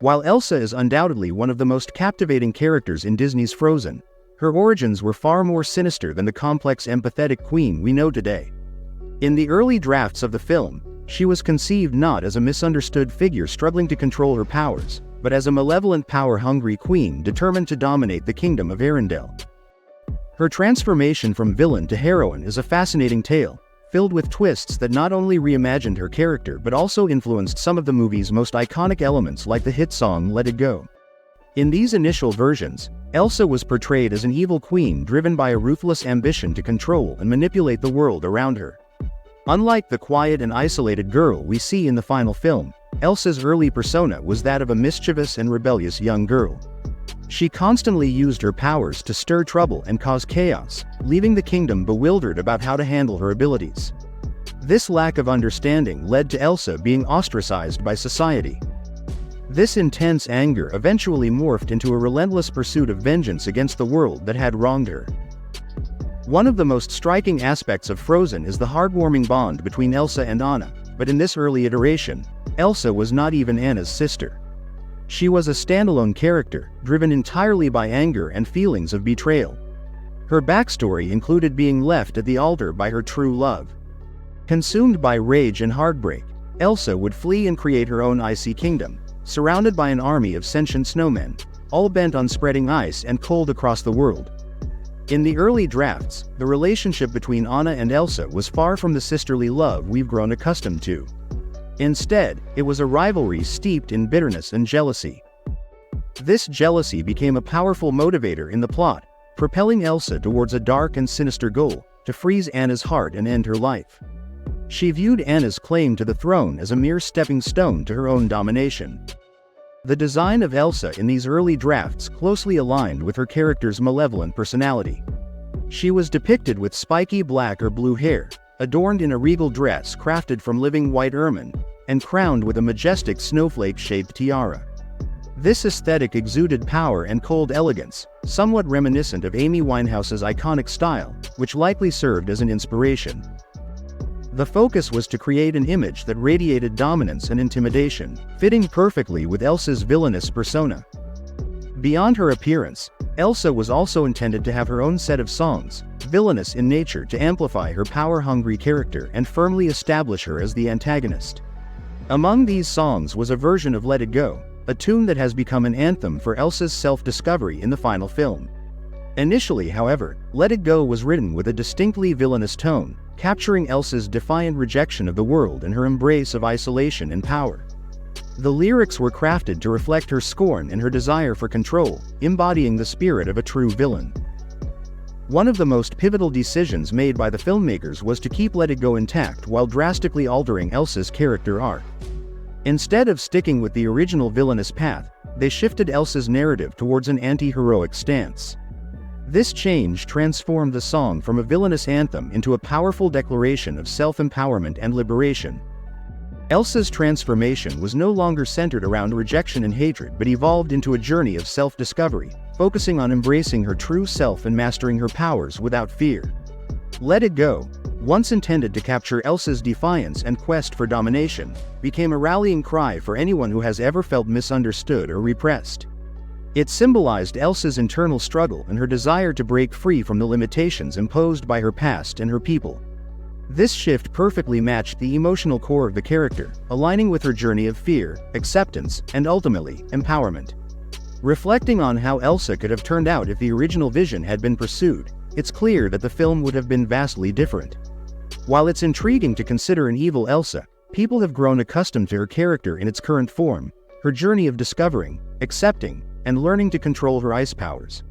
While Elsa is undoubtedly one of the most captivating characters in Disney's Frozen, her origins were far more sinister than the complex empathetic queen we know today. In the early drafts of the film, she was conceived not as a misunderstood figure struggling to control her powers, but as a malevolent power-hungry queen determined to dominate the kingdom of Arendelle. Her transformation from villain to heroine is a fascinating tale, filled with twists that not only reimagined her character but also influenced some of the movie's most iconic elements like the hit song Let It Go. In these initial versions, Elsa was portrayed as an evil queen driven by a ruthless ambition to control and manipulate the world around her. Unlike the quiet and isolated girl we see in the final film, Elsa's early persona was that of a mischievous and rebellious young girl. She constantly used her powers to stir trouble and cause chaos, leaving the kingdom bewildered about how to handle her abilities. This lack of understanding led to Elsa being ostracized by society. This intense anger eventually morphed into a relentless pursuit of vengeance against the world that had wronged her. One of the most striking aspects of Frozen is the heartwarming bond between Elsa and Anna, but in this early iteration, Elsa was not even Anna's sister. She was a standalone character, driven entirely by anger and feelings of betrayal. Her backstory included being left at the altar by her true love. Consumed by rage and heartbreak, Elsa would flee and create her own icy kingdom, surrounded by an army of sentient snowmen, all bent on spreading ice and cold across the world. In the early drafts, the relationship between Anna and Elsa was far from the sisterly love we've grown accustomed to. Instead, it was a rivalry steeped in bitterness and jealousy. This jealousy became a powerful motivator in the plot, propelling Elsa towards a dark and sinister goal, to freeze Anna's heart and end her life. She viewed Anna's claim to the throne as a mere stepping stone to her own domination. The design of Elsa in these early drafts closely aligned with her character's malevolent personality. She was depicted with spiky black or blue hair, adorned in a regal dress crafted from living white ermine, and crowned with a majestic snowflake-shaped tiara. This aesthetic exuded power and cold elegance, somewhat reminiscent of Amy Winehouse's iconic style, which likely served as an inspiration. The focus was to create an image that radiated dominance and intimidation, fitting perfectly with Elsa's villainous persona. Beyond her appearance, Elsa was also intended to have her own set of songs, villainous in nature, to amplify her power-hungry character and firmly establish her as the antagonist. Among these songs was a version of Let It Go, a tune that has become an anthem for Elsa's self-discovery in the final film. Initially, however, Let It Go was written with a distinctly villainous tone, capturing Elsa's defiant rejection of the world and her embrace of isolation and power. The lyrics were crafted to reflect her scorn and her desire for control, embodying the spirit of a true villain. One of the most pivotal decisions made by the filmmakers was to keep Let It Go intact while drastically altering Elsa's character arc. Instead of sticking with the original villainous path, they shifted Elsa's narrative towards an anti-heroic stance. This change transformed the song from a villainous anthem into a powerful declaration of self-empowerment and liberation. Elsa's transformation was no longer centered around rejection and hatred but evolved into a journey of self-discovery, focusing on embracing her true self and mastering her powers without fear. Let It Go, once intended to capture Elsa's defiance and quest for domination, became a rallying cry for anyone who has ever felt misunderstood or repressed. It symbolized Elsa's internal struggle and her desire to break free from the limitations imposed by her past and her people. This shift perfectly matched the emotional core of the character, aligning with her journey of fear, acceptance, and ultimately, empowerment. Reflecting on how Elsa could have turned out if the original vision had been pursued, it's clear that the film would have been vastly different. While it's intriguing to consider an evil Elsa, people have grown accustomed to her character in its current form, her journey of discovering, accepting, and learning to control her ice powers.